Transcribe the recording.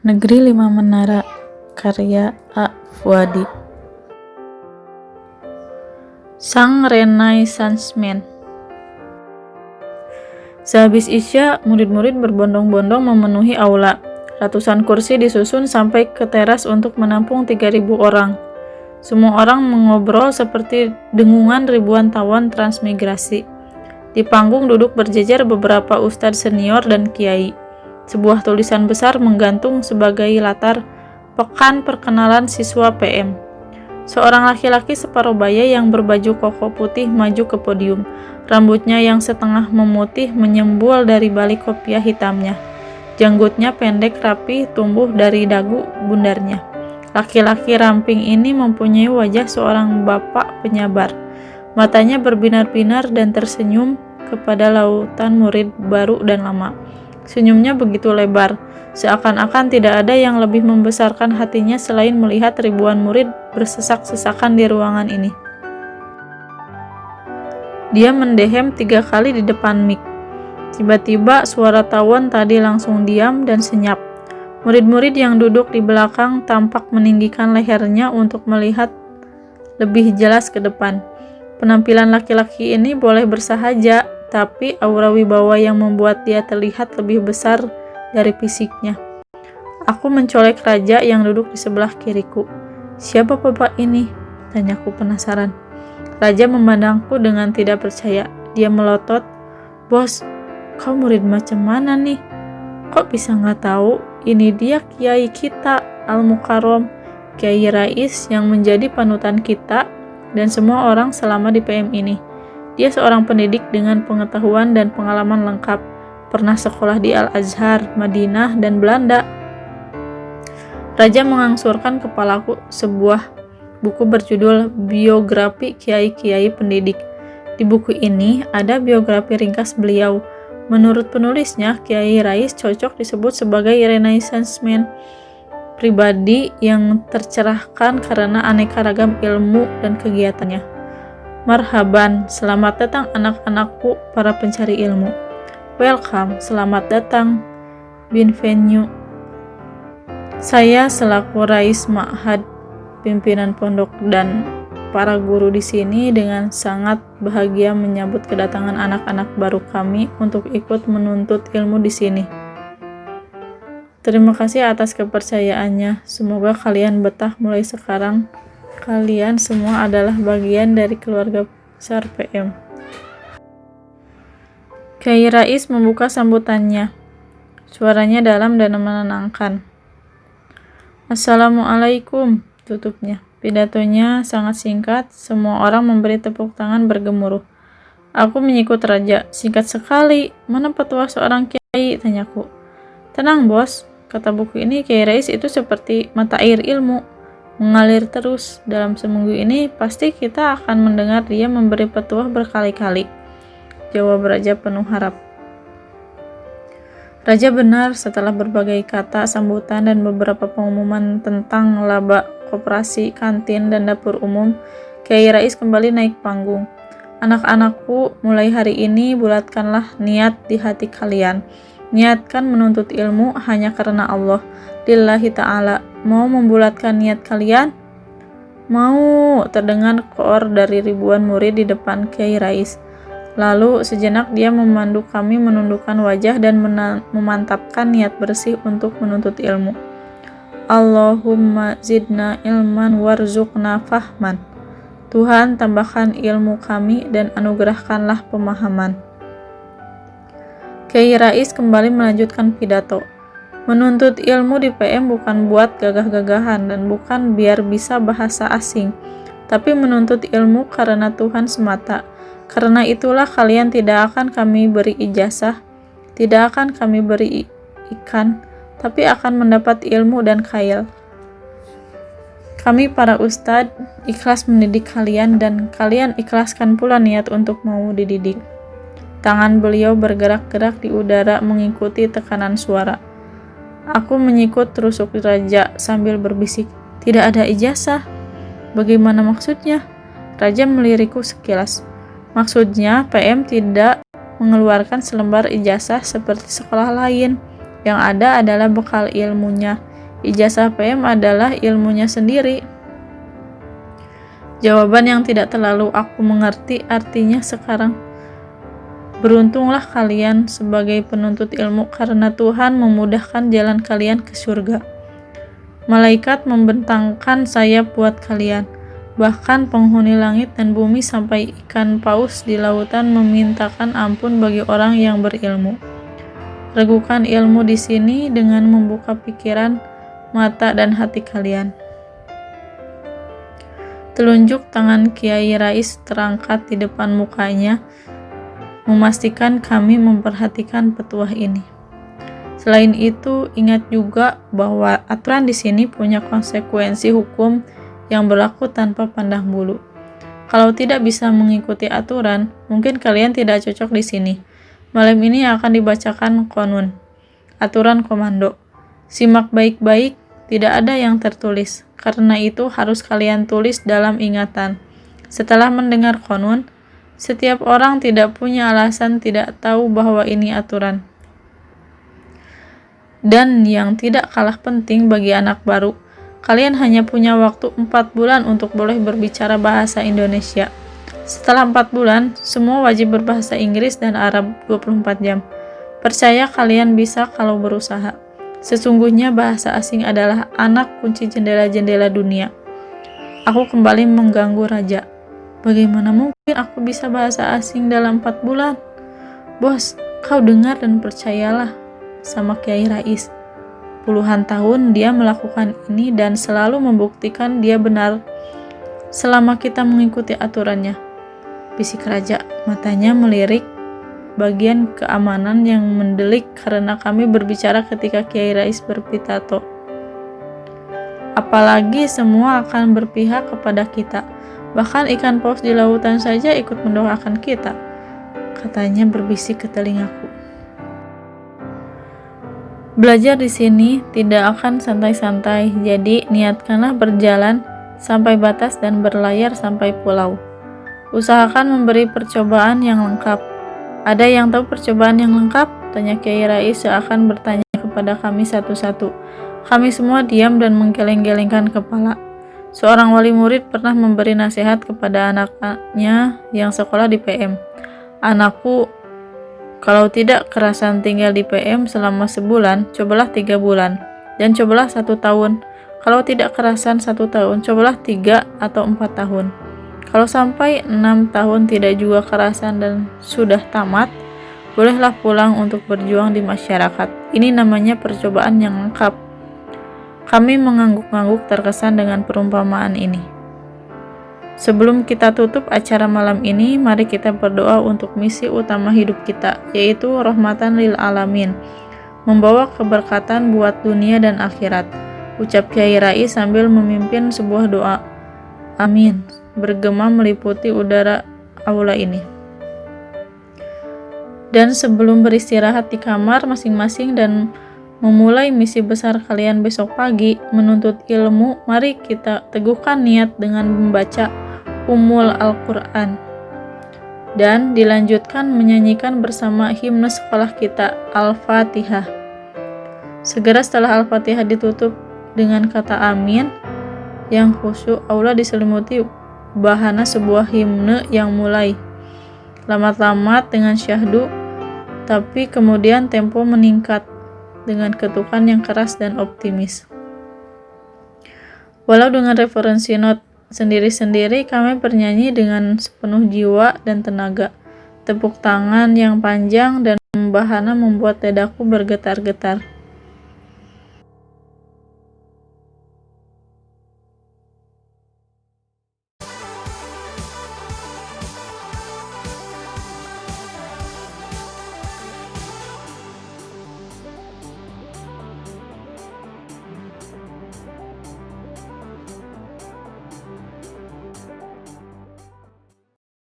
Negeri Lima Menara, karya A. Fuadi. Sang Renaissance Man. Sehabis Isya, murid-murid berbondong-bondong memenuhi aula. Ratusan kursi disusun sampai ke teras untuk menampung 3.000 orang. Semua orang mengobrol seperti dengungan ribuan tawon transmigrasi. Di panggung duduk berjejer beberapa ustadz senior dan kiai. Sebuah tulisan besar menggantung sebagai latar pekan perkenalan siswa PM. Seorang laki-laki separuh baya yang berbaju koko putih maju ke podium. Rambutnya yang setengah memutih menyembul dari balik kopiah hitamnya. Janggutnya pendek rapi tumbuh dari dagu bundarnya. Laki-laki ramping ini mempunyai wajah seorang bapak penyabar. Matanya berbinar-binar dan tersenyum kepada lautan murid baru dan lama. Senyumnya begitu lebar, seakan-akan tidak ada yang lebih membesarkan hatinya selain melihat ribuan murid bersesak-sesakan di ruangan ini. Dia mendehem 3 kali di depan mik. Tiba-tiba suara tawon tadi langsung diam dan senyap. Murid-murid yang duduk di belakang tampak meninggikan lehernya untuk melihat lebih jelas ke depan. Penampilan laki-laki ini boleh bersahaja, tapi aura wibawa yang membuat dia terlihat lebih besar dari fisiknya. Aku mencolek raja yang duduk di sebelah kiriku. "Siapa bapak ini?" tanyaku penasaran. Raja memandangku dengan tidak percaya. Dia melotot, "Bos, kau murid macam mana nih? Kok bisa nggak tahu? Ini dia kiai kita, Al-Mukarram, Kiai Rais yang menjadi panutan kita dan semua orang selama di PM ini. Dia seorang pendidik dengan pengetahuan dan pengalaman lengkap. Pernah sekolah di Al-Azhar, Madinah, dan Belanda." Raja mengangsurkan kepalaku sebuah buku berjudul Biografi Kiai-Kiai Pendidik. Di buku ini ada biografi ringkas beliau. Menurut penulisnya, Kiai Rais cocok disebut sebagai Renaissance Man, pribadi yang tercerahkan karena aneka ragam ilmu dan kegiatannya. "Marhaban, selamat datang anak-anakku para pencari ilmu. Welcome, selamat datang. Bienvenue." Saya selaku Rais Ma'had, pimpinan pondok dan para guru di sini dengan sangat bahagia menyambut kedatangan anak-anak baru kami untuk ikut menuntut ilmu di sini. Terima kasih atas kepercayaannya. Semoga kalian betah mulai sekarang. Kalian semua adalah bagian dari keluarga besar PM. Kiai Rais membuka sambutannya. Suaranya dalam dan menenangkan. "Assalamualaikum," tutupnya. Pidatonya sangat singkat, semua orang memberi tepuk tangan bergemuruh. Aku mengikut raja. "Singkat sekali, mana petua seorang kiai?" tanyaku. "Tenang bos, kata buku ini Kiai Rais itu seperti mata air ilmu, mengalir terus. Dalam seminggu ini pasti kita akan mendengar dia memberi petua berkali-kali," jawab raja penuh harap. Raja benar. Setelah berbagai kata sambutan dan beberapa pengumuman tentang laba koperasi, kantin, dan dapur umum, Kiai Rais kembali naik panggung. "Anak-anakku, mulai hari ini bulatkanlah niat di hati kalian. Niatkan menuntut ilmu hanya karena Allah, lillahi ta'ala. Mau membulatkan niat kalian?" "Mau," terdengar koor dari ribuan murid di depan Kiai Rais. Lalu sejenak dia memandu kami menundukkan wajah dan memantapkan niat bersih untuk menuntut ilmu. "Allahumma zidna ilman warzuqna fahman." Tuhan, tambahkan ilmu kami dan anugerahkanlah pemahaman. Kiai Rais kembali melanjutkan pidato. Menuntut ilmu di PM bukan buat gagah-gagahan dan bukan biar bisa bahasa asing, tapi menuntut ilmu karena Tuhan semata. Karena itulah kalian tidak akan kami beri ijazah, tidak akan kami beri ikan, tapi akan mendapat ilmu dan khail. Kami para ustadz ikhlas mendidik kalian dan kalian ikhlaskan pula niat untuk mau dididik. Tangan beliau bergerak-gerak di udara mengikuti tekanan suara. Aku menyikut terusuk raja sambil berbisik, "Tidak ada ijazah." "Bagaimana maksudnya?" Raja melirikku sekilas. "Maksudnya PM tidak mengeluarkan selembar ijazah seperti sekolah lain. Yang ada adalah bekal ilmunya. Ijazah PM adalah ilmunya sendiri. Jawaban yang tidak terlalu aku mengerti artinya sekarang. Beruntunglah kalian sebagai penuntut ilmu karena Tuhan memudahkan jalan kalian ke surga. Malaikat membentangkan sayap buat kalian. Bahkan penghuni langit dan bumi sampai ikan paus di lautan memintakan ampun bagi orang yang berilmu. Ragukan ilmu di sini dengan membuka pikiran, mata, dan hati kalian. Telunjuk tangan Kiai Rais terangkat di depan mukanya, memastikan kami memperhatikan petuah ini. Selain itu, ingat juga bahwa aturan di sini punya konsekuensi hukum yang berlaku tanpa pandang bulu. Kalau tidak bisa mengikuti aturan, mungkin kalian tidak cocok di sini. Malam ini akan dibacakan konun, aturan komando. Simak baik-baik, tidak ada yang tertulis. Karena itu harus kalian tulis dalam ingatan. Setelah mendengar konun, setiap orang tidak punya alasan tidak tahu bahwa ini aturan. Dan yang tidak kalah penting bagi anak baru, kalian hanya punya waktu 4 bulan untuk boleh berbicara bahasa Indonesia. Setelah 4 bulan, semua wajib berbahasa Inggris dan Arab 24 jam. Percaya kalian bisa kalau berusaha. Sesungguhnya bahasa asing adalah anak kunci jendela-jendela dunia. Aku kembali mengganggu raja. Bagaimana mungkin aku bisa bahasa asing dalam 4 bulan? Bos, kau dengar dan percayalah sama Kiai Rais. Puluhan tahun dia melakukan ini dan selalu membuktikan dia benar selama kita mengikuti aturannya. Bisik raja, matanya melirik bagian keamanan yang mendelik karena kami berbicara ketika Kiai Rais berpitato. Apalagi semua akan berpihak kepada kita. Bahkan ikan paus di lautan saja ikut mendoakan kita, katanya berbisik ke telingaku. Belajar di sini tidak akan santai-santai, jadi niatkanlah berjalan sampai batas dan berlayar sampai pulau. Usahakan memberi percobaan yang lengkap. Ada yang tahu percobaan yang lengkap? Tanya Kiai Rais seakan bertanya kepada kami satu-satu. Kami semua diam dan menggeleng-gelengkan kepala. Seorang wali murid pernah memberi nasihat kepada anaknya yang sekolah di PM. Anakku, kalau tidak kerasan tinggal di PM selama sebulan, cobalah 3 bulan. Dan cobalah 1 tahun. Kalau tidak kerasan 1 tahun, cobalah 3 atau 4 tahun. Kalau sampai 6 tahun tidak juga kerasan dan sudah tamat, bolehlah pulang untuk berjuang di masyarakat. Ini namanya percobaan yang lengkap. Kami mengangguk-angguk terkesan dengan perumpamaan ini. Sebelum kita tutup acara malam ini, mari kita berdoa untuk misi utama hidup kita, yaitu rahmatan lil alamin, membawa keberkatan buat dunia dan akhirat. Ucap Kiai Rais sambil memimpin sebuah doa. Amin. Bergema meliputi udara aula ini. Dan sebelum beristirahat di kamar masing-masing dan memulai misi besar kalian besok pagi, menuntut ilmu, mari kita teguhkan niat dengan membaca Ummul Al-Quran dan dilanjutkan menyanyikan bersama himne sekolah kita, Al-Fatihah. Segera setelah Al-Fatihah ditutup dengan kata amin yang khusyuk, aula diselimuti bahana sebuah himne yang mulai lamat-lamat dengan syahdu, tapi kemudian tempo meningkat dengan ketukan yang keras dan optimis. Walau dengan referensi not sendiri-sendiri, kami bernyanyi dengan sepenuh jiwa dan tenaga. Tepuk tangan yang panjang dan membahana membuat dadaku bergetar-getar.